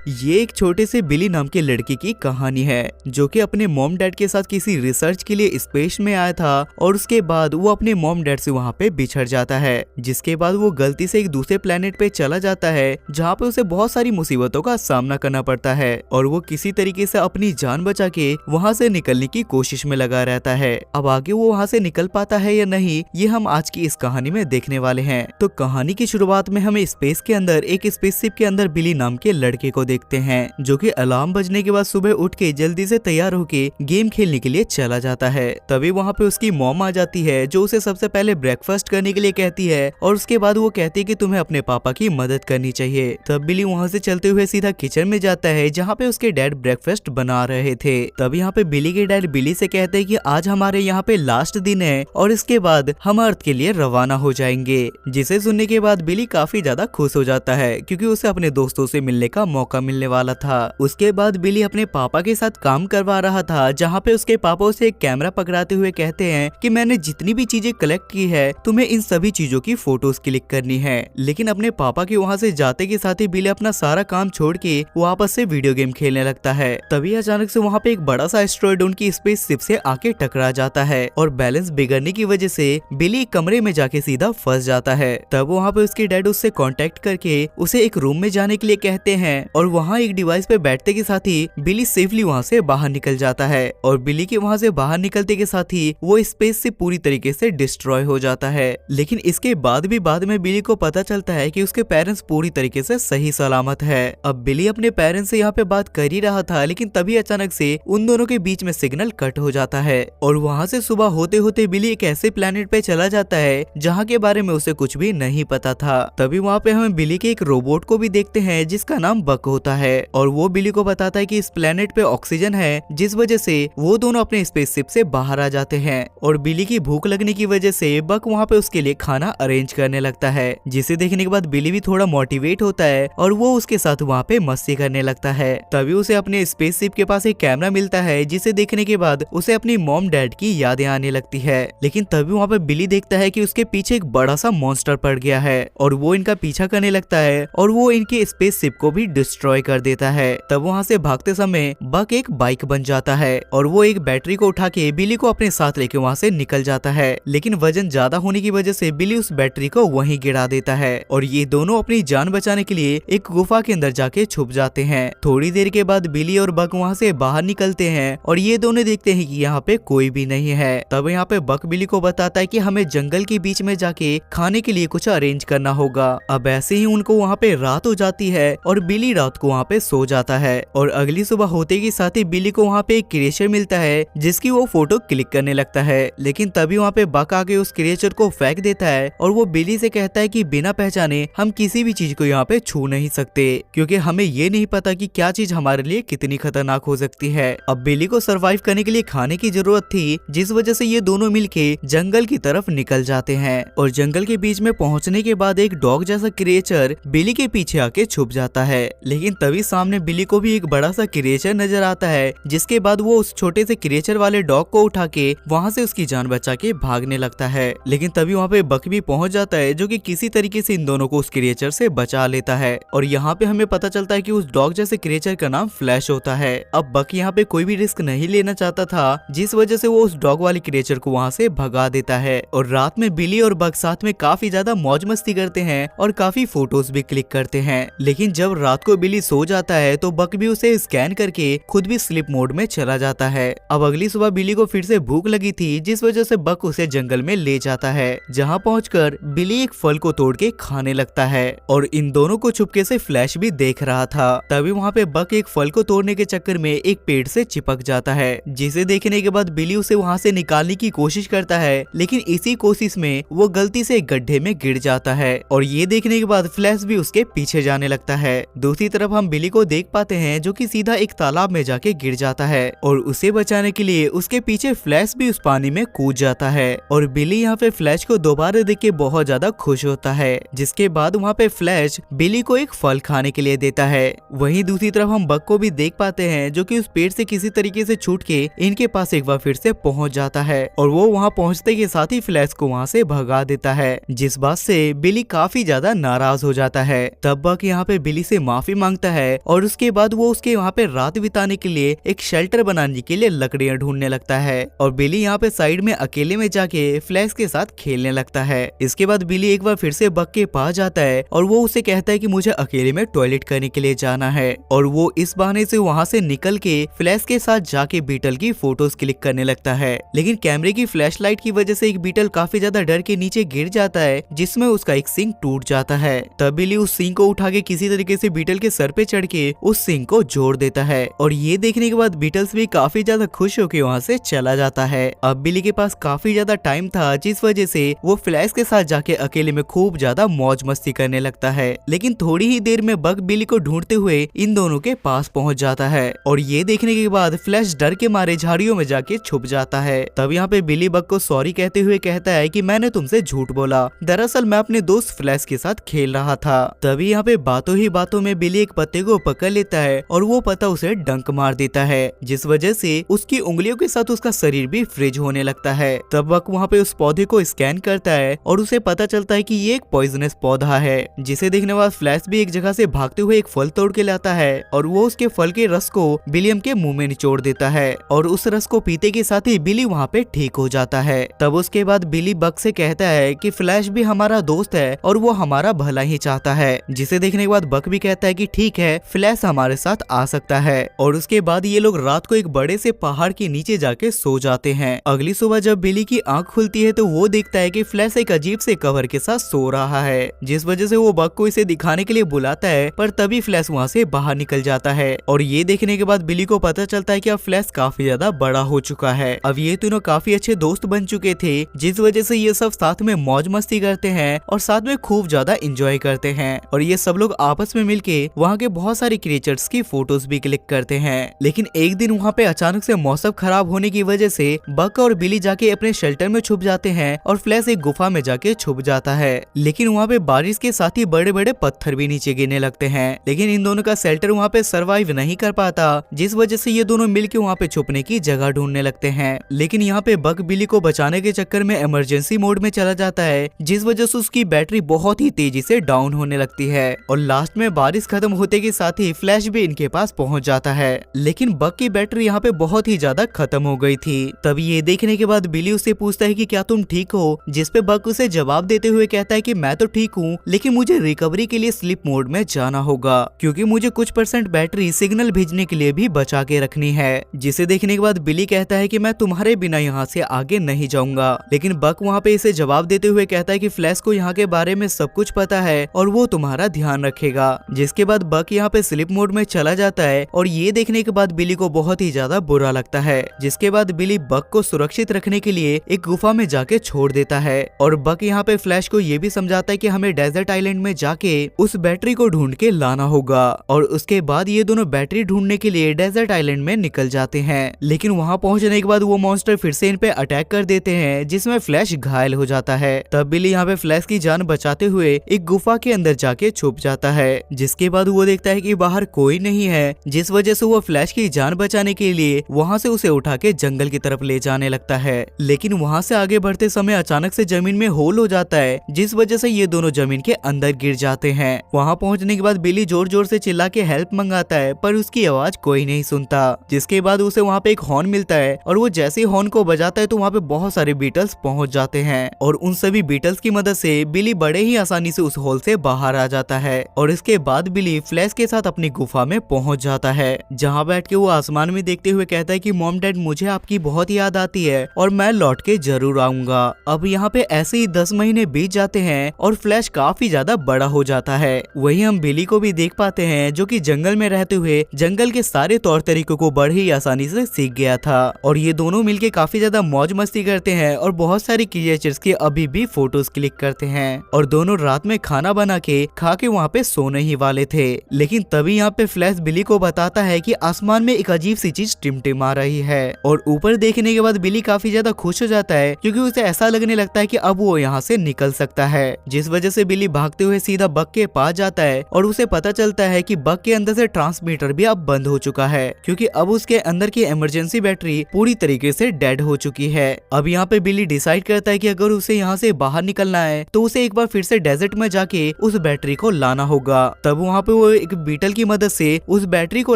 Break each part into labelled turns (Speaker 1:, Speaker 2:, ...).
Speaker 1: ये एक छोटे से बिली नाम के लड़के की कहानी है जो कि अपने मॉम डैड के साथ किसी रिसर्च के लिए स्पेस में आया था और उसके बाद वो अपने मॉम डैड से वहाँ पे बिछड़ जाता है, जिसके बाद वो गलती से एक दूसरे प्लेनेट पे चला जाता है जहाँ पे उसे बहुत सारी मुसीबतों का सामना करना पड़ता है और वो किसी तरीके से अपनी जान बचा के वहाँ से निकलने की कोशिश में लगा रहता है। अब आगे वो वहाँ से निकल पाता है या नहीं, ये हम आज की इस कहानी में देखने वाले हैं। तो कहानी की शुरुआत में हमें स्पेस के अंदर एक स्पेसशिप के अंदर बिली नाम के लड़के को देखते हैं जो कि अलार्म बजने के बाद सुबह उठ के जल्दी से तैयार होके गेम खेलने के लिए चला जाता है। तभी वहाँ पे उसकी मॉम आ जाती है जो उसे सबसे पहले ब्रेकफास्ट करने के लिए कहती है और उसके बाद वो कहती है कि तुम्हें अपने पापा की मदद करनी चाहिए। तब बिली वहाँ से चलते हुए सीधा किचन में जाता है जहाँ पे उसके डैड ब्रेकफास्ट बना रहे थे। तब यहाँ पे बिली के डैड बिली से कहते हैं कि आज हमारे यहाँ पे लास्ट दिन है और इसके बाद हम अर्थ के लिए रवाना हो जाएंगे। जिसे सुनने के बाद बिली काफी ज्यादा खुश हो जाता है क्योंकि उसे अपने दोस्तों से मिलने का मौका मिलने वाला था। उसके बाद बिली अपने पापा के साथ काम करवा रहा था जहाँ पे उसके पापा उसे एक कैमरा पकड़ाते हुए कहते हैं कि मैंने जितनी भी चीजें कलेक्ट की है तुम्हें इन सभी चीजों की फोटोज क्लिक करनी है। लेकिन अपने पापा के वहाँ से जाते के साथ ही बिली अपना सारा काम छोड़ के वापस से वीडियो गेम खेलने लगता है। तभी अचानक से वहाँ पे एक बड़ा सा एस्टेरॉयड उनकी स्पेसशिप से आके टकरा जाता है और बैलेंस बिगड़ने की वजह से बिली कमरे में जाके सीधा फंस जाता है। तब वहाँ पे उसके डैड उससे कांटेक्ट करके उसे एक रूम में जाने के लिए कहते हैं और वहाँ एक डिवाइस पे बैठते के साथ ही बिली सेफली वहाँ से बाहर निकल जाता है और बिली के वहाँ से बाहर निकलते के साथ ही वो स्पेस से पूरी तरीके से डिस्ट्रॉय हो जाता है। लेकिन इसके बाद में बिली को पता चलता है कि उसके पेरेंट्स पूरी तरीके से सही सलामत है। अब बिली अपने पेरेंट्स से यहाँ पे बात कर ही रहा था लेकिन तभी अचानक से उन दोनों के बीच में सिग्नल कट हो जाता है और वहाँ से सुबह होते होते बिली एक ऐसे प्लेनेट पे चला जाता है जहाँ के बारे में उसे कुछ भी नहीं पता था। तभी वहाँ पे हमें बिली के एक रोबोट को भी देखते हैं जिसका नाम बक होता है और वो बिली को बताता है कि इस प्लेनेट पे ऑक्सीजन है जिस वजह से वो दोनों अपने स्पेसशिप से बाहर आ जाते हैं और बिली की भूख लगने की वजह से बक वहाँ पे उसके लिए खाना अरेंज करने लगता है, जिसे देखने के बाद बिली भी थोड़ा मोटिवेट होता है और वो उसके साथ वहाँ पे मस्ती करने लगता है। तभी उसे अपने स्पेसशिप के पास एक कैमरा मिलता है जिसे देखने के बाद उसे अपनी मॉम डैड की यादें आने लगती है। लेकिन तभी वहाँ पे बिली देखता है कि उसके पीछे एक बड़ा सा मॉन्स्टर पड़ गया है और वो इनका पीछा करने लगता है और वो इनके स्पेसशिप को भी डिस्ट्रॉय कर देता है। तब वहाँ से भागते समय बक एक बाइक बन जाता है और वो एक बैटरी को उठा के बिली को अपने साथ लेके वहाँ से निकल जाता है। लेकिन वजन ज्यादा होने की वजह से बिली उस बैटरी को वहीं गिरा देता है और ये दोनों अपनी जान बचाने के लिए एक गुफा के अंदर जाके छुप जाते हैं। थोड़ी देर के बाद बिली और बक वहाँ से बाहर निकलते हैं और ये दोनों देखते हैं कि यहाँ पे कोई भी नहीं है। तब यहाँ पे बक बिली को बताता है कि हमें जंगल के बीच में जाके खाने के लिए कुछ अरेंज करना होगा। अब ऐसे ही उनको वहाँ पे रात हो जाती है और बिली रात को वहाँ पे सो जाता है और अगली सुबह होते के साथ ही बिली को वहाँ पे एक क्रिएचर मिलता है जिसकी वो फोटो क्लिक करने लगता है। लेकिन तभी वहाँ पे बक आके उस क्रिएचर को फेंक देता है और वो बिली से कहता है कि बिना पहचाने हम किसी भी चीज को यहाँ पे छू नहीं सकते क्योंकि हमें ये नहीं पता कि क्या चीज हमारे लिए कितनी खतरनाक हो सकती है। अब बिली को सरवाइव करने के लिए खाने की जरूरत थी जिस वजह से ये दोनों मिलके जंगल की तरफ निकल जाते हैं और जंगल के बीच में पहुंचने के बाद एक डॉग जैसा क्रिएचर बिली के पीछे आके छुप जाता है। लेकिन तभी सामने बिली को भी एक बड़ा सा क्रिएचर नजर आता है जिसके बाद वो उस छोटे से क्रिएचर वाले डॉग को उठा के वहाँ से उसकी जान बचा के भागने लगता है। लेकिन तभी वहाँ पे बक भी पहुंच जाता है जो कि किसी तरीके से इन दोनों को उस क्रिएचर से बचा लेता है और यहाँ पे हमें पता चलता है कि उस डॉग जैसे क्रिएचर का नाम फ्लैश होता है। अब बक यहाँ पे कोई भी रिस्क नहीं लेना चाहता था जिस वजह से वो उस डॉग वाले क्रिएचर को वहाँ से भगा देता है और रात में बिली और बक साथ में काफी ज्यादा मौज मस्ती करते हैं और काफी फोटोज भी क्लिक करते हैं। लेकिन जब रात को बिली सो जाता है तो बक भी उसे स्कैन करके खुद भी स्लीप मोड में चला जाता है। अब अगली सुबह बिली को फिर से भूख लगी थी जिस वजह से बक उसे जंगल में ले जाता है जहाँ पहुंचकर बिली एक फल को तोड़ के खाने लगता है और इन दोनों को चुपके से फ्लैश भी देख रहा था। तभी वहाँ पे बक एक फल को तोड़ने के चक्कर में एक पेड़ से चिपक जाता है जिसे देखने के बाद बिली उसे वहाँ से निकालने की कोशिश करता है लेकिन इसी कोशिश में वो गलती से एक गड्ढे में गिर जाता है और ये देखने के बाद फ्लैश भी उसके पीछे जाने लगता है। दूसरी तरफ हम बिली को देख पाते हैं जो कि सीधा एक तालाब में जाके गिर जाता है और उसे बचाने के लिए उसके पीछे फ्लैश भी उस पानी में कूद जाता है और बिली यहाँ पे फ्लैश को दोबारा देख के बहुत ज्यादा खुश होता है। जिसके बाद वहाँ पे फ्लैश बिली को एक फल खाने के लिए देता है। वहीं दूसरी तरफ हम बक को भी देख पाते हैं जो कि उस पेड़ से किसी तरीके से छूट के इनके पास एक बार फिर से पहुंच जाता है और वो वहाँ पहुंचते के साथ ही फ्लैश को वहाँ से भगा देता है जिस बात से बिली काफी ज्यादा नाराज हो जाता है। तब बक यहाँ पे बिली से माफी मांगता है और उसके बाद वो उसके वहाँ पे रात बिताने के लिए एक शेल्टर बनाने के लिए लकड़ियां ढूंढने लगता है और बिली यहाँ पे साइड में अकेले में जाके फ्लैश के साथ खेलने लगता है। इसके बाद बिली एक बार फिर से बक के पास जाता है और वो उसे कहता है कि मुझे अकेले में टॉयलेट करने के लिए जाना है और वो इस बहाने से वहाँ से निकल के फ्लैश के साथ जाके बीटल की फोटोज क्लिक करने लगता है। लेकिन कैमरे की फ्लैशलाइट की वजह से एक बीटल काफी ज्यादा डर के नीचे गिर जाता है जिसमें उसका एक सिंग टूट जाता है। तब बिली उस सिंग को उठा के किसी तरीके से बीटल के सर पे चढ़ के उस सिंग को जोड़ देता है और ये देखने के बाद बीटल्स भी काफी ज्यादा खुश होकर वहाँ से चला जाता है। अब बिली के पास काफी ज्यादा टाइम था जिस वजह से वो फ्लैश के साथ जाके अकेले में खूब ज्यादा मौज मस्ती करने लगता है। लेकिन थोड़ी ही देर में बक बिली को ढूंढते हुए इन दोनों के पास पहुंच जाता है और ये देखने के बाद फ्लैश डर के मारे झाड़ियों में जाके छुप जाता है। तब यहाँ पे बिली बक को सॉरी कहते हुए कहता है कि मैंने तुमसे झूठ बोला, दरअसल मैं अपने दोस्त फ्लैश के साथ खेल रहा था। तभी यहाँ पे बातों ही बातों में बिली एक पत्ते को पकड़ लेता है और वो पत्ता उसे डंक मार देता है जिस वजह से उसकी उंगलियों के साथ उसका शरीर भी फ्रीज होने लगता है। तब बक वहाँ पे उस पौधे को स्कैन करता है और उसे पता चलता है कि ये एक पॉइजनस पौधा है जिसे देखने बाद फ्लैश भी एक जगह से भागते हुए एक फल तोड़ के लाता है और वो उसके फल के रस को विलियम के मुंह में निचोड़ देता है और उस रस को पीते के साथ ही बिली वहाँ पे ठीक हो जाता है। तब उसके बाद बिली बक से कहता है कि फ्लैश भी हमारा दोस्त है और वो हमारा भला ही चाहता है, जिसे देखने के बाद बक भी कहता है कि ठीक है फ्लैश हमारे साथ आ सकता है। और उसके बाद ये लोग रात को एक बड़े से पहाड़ के नीचे जाके सो जाते हैं। अगली सुबह जब बिली की आंख खुलती है तो वो देखता है कि फ्लैश एक अजीब से कवर के साथ सो रहा है जिस वजह से वो बक को इसे दिखाने के लिए बुलाता है, पर तभी फ्लैश वहाँ से बाहर निकल जाता है। और ये देखने के बाद बिली को पता चलता है कि अब फ्लैश काफी ज्यादा बड़ा हो चुका है। अब ये तीनों काफी अच्छे दोस्त बन चुके थे जिस वजह से ये सब साथ में मौज मस्ती करते हैं और साथ में खूब ज्यादा एंजॉय करते हैं और ये सब लोग आपस में मिलके वहाँ के बहुत सारे क्रिएचर्स की फोटोज भी क्लिक करते हैं। लेकिन एक दिन वहाँ पे अचानक से मौसम खराब होने की वजह से बक और बिली जाके अपने शेल्टर में छुप जाते हैं और फ्लैश एक गुफा में जाके छुप जाता है। लेकिन वहाँ पे बारिश के साथ ही बड़े बड़े पत्थर भी नीचे गिरने लगते हैं। लेकिन इन दोनों का शेल्टर वहाँ पे सरवाइव नहीं कर पाता जिस वजह से ये दोनों मिलके वहाँ पे छुपने की जगह ढूंढने लगते हैं। लेकिन यहाँ पे बक बिली को बचाने के चक्कर में इमरजेंसी मोड में चला जाता है जिस वजह से उसकी बैटरी बहुत ही तेजी से डाउन होने लगती है और लास्ट में बारिश खत्म होते के साथ ही फ्लैश भी इनके पास पहुंच जाता है। लेकिन बक की बैटरी यहाँ पे बहुत ही ज्यादा खत्म हो गई थी। तब ये देखने के बाद बिली उससे पूछता है कि क्या तुम ठीक हो, जिस पे बक उसे जवाब देते हुए कहता है कि मैं तो ठीक हूँ लेकिन मुझे रिकवरी के लिए स्लीप मोड में जाना होगा क्योंकि मुझे कुछ % बैटरी सिग्नल भेजने के लिए भी बचा के रखनी है। जिसे देखने के बाद बिली कहता है कि मैं तुम्हारे बिना यहाँ से आगे नहीं जाऊंगा। लेकिन बक वहाँ पे इसे जवाब देते हुए कहता है कि फ्लैश को यहाँ के बारे में सब कुछ पता है और वो तुम्हारा ध्यान रखेगा। जिसके बाद बक यहाँ पे स्लीप मोड में चला जाता है और ये देखने के बाद बिली को बहुत ही ज्यादा बुरा लगता है। जिसके बाद बिली बक को सुरक्षित रखने के लिए एक गुफा में जाके छोड़ देता है और बक यहाँ पे फ्लैश को ये भी समझाता है कि हमें डेजर्ट आइलैंड में जाके उस बैटरी को ढूंढ के लाना होगा। और उसके बाद ये दोनों बैटरी ढूंढने के लिए डेजर्ट आइलैंड में निकल जाते हैं। लेकिन वहाँ पहुँचने के बाद वो मॉन्स्टर फिर से इन पे अटैक कर देते हैं जिसमें फ्लैश घायल हो जाता है। तब बिली यहाँ पे फ्लैश की जान बचाते हुए एक गुफा के अंदर जाके छुप जाता है। जिसके बाद वो देखता है कि बाहर कोई नहीं है जिस वजह से वो फ्लैश की जान बचाने के लिए वहाँ से उसे उठा के जंगल की तरफ ले जाने लगता है। लेकिन वहाँ से आगे बढ़ते समय अचानक से जमीन में होल हो जाता है जिस वजह से ये दोनों जमीन के अंदर गिर जाते हैं। वहाँ पहुँचने के बाद बिली जोर जोर से चिल्ला के हेल्प मंगाता है पर उसकी आवाज कोई नहीं सुनता। जिसके बाद उसे वहाँ पे एक हॉर्न मिलता है और वो जैसे ही हॉर्न को बजाता है तो वहाँ पे बहुत सारे बीटल्स पहुँच जाते हैं और उन सभी बीटल्स की मदद से बिली बड़े ही आसानी से उस होल से बाहर आ जाता है। और इसके बाद बिली फ्लैश के साथ अपनी गुफा में पहुँच जाता है जहाँ बैठ के वो आसमान में देखते हुए कहता है कि मॉम डैड मुझे आपकी बहुत याद आती है और मैं लौट के जरूर आऊंगा। अब यहाँ पे ऐसे ही 10 महीने बीत जाते हैं और फ्लैश काफी ज्यादा बड़ा हो जाता है। वहीं हम बिली को भी देख पाते हैं जो कि जंगल में रहते हुए जंगल के सारे तौर तरीकों को बड़े ही आसानी से सीख गया था और ये दोनों मिलके काफी ज्यादा मौज मस्ती करते हैं और बहुत सारी क्रिएचर्स की अभी भी फोटोज क्लिक करते हैं और दोनों रात में खाना बना के खा के वहाँ पे सोने ही वाले थे। लेकिन तभी यहाँ पे फ्लैश बिली को बताता है कि आसमान में एक अजीब सी चीज टिमटिमा रही है और ऊपर देखने के बाद बिली काफी ज्यादा खुश हो जाता है क्योंकि उसे ऐसा लगने लगता है कि अब वो यहाँ से निकल सकता है। जिस वजह से बिली भागते हुए सीधा बक के पास जाता है और उसे पता चलता है कि बक के अंदर से ट्रांसमीटर भी अब बंद हो चुका है क्योंकि अब उसके अंदर की इमरजेंसी बैटरी पूरी तरीके से डेड हो चुकी है। अब यहाँ पे बिली डिसाइड करता है कि अगर उसे यहाँ से बाहर निकलना है तो उसे एक बार फिर से डेजर्ट में जाके उस बैटरी को लाना होगा। तब वहाँ पे वो एक बीटल की मदद से उस बैटरी को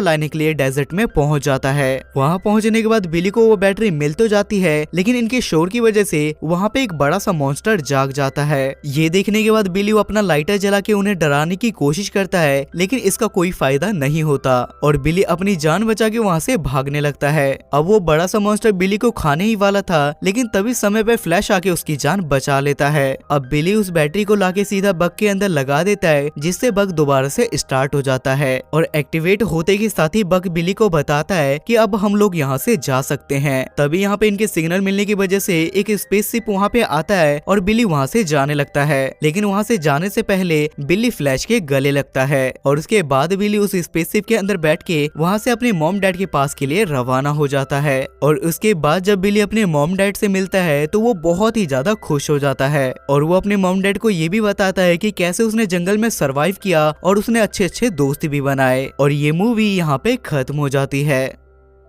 Speaker 1: लाने के लिए डेजर्ट में पहुंच जाता है। वहां पहुंचने के बाद बिली को वो बैटरी मिल तो जाती है, लेकिन इनके शोर की वजह से वहां पे एक बड़ा सा मॉन्स्टर जाग जाता है। ये देखने के बाद बिली वो अपना लाइटर जला के उन्हें डराने की कोशिश करता है, लेकिन इसका कोई फायदा नहीं होता और बिली अपनी जान बचा के वहाँ से भागने लगता है। अब वो बड़ा सा मॉन्स्टर बिली को खाने ही वाला था, लेकिन तभी समय पे फ्लैश आके उसकी जान बचा लेता है। अब बिली उस बैटरी को लाके सीधा बग के अंदर लगा देता है, जिससे बग दोबारा से स्टार्ट हो जाता है और एक्टिवेट होते के साथ ही बग बिली को बताता है कि अब हम लोग यहाँ से जा सकते हैं। तभी यहाँ पे इनके सिग्नल मिलने की वजह से एक स्पेसशिप वहाँ पे आता है और बिली वहाँ से जाने लगता है, लेकिन वहाँ से जाने से पहले बिली फ्लैश के गले लगता है और उसके बाद बिली उस स्पेसशिप के अंदर बैठ के वहाँ से अपने मॉम डैड के पास के लिए रवाना हो जाता है। और उसके बाद जब बिली अपने मॉम डैड से मिलता है तो वो बहुत ही ज्यादा खुश हो जाता है और वो अपने मॉम डैड को ये भी बताता है कि कैसे उसने जंगल में सरवाइव किया और उसने अच्छे अच्छे दोस्त भी बनाए। और ये मूवी यहाँ पे खत्म हो जाती है।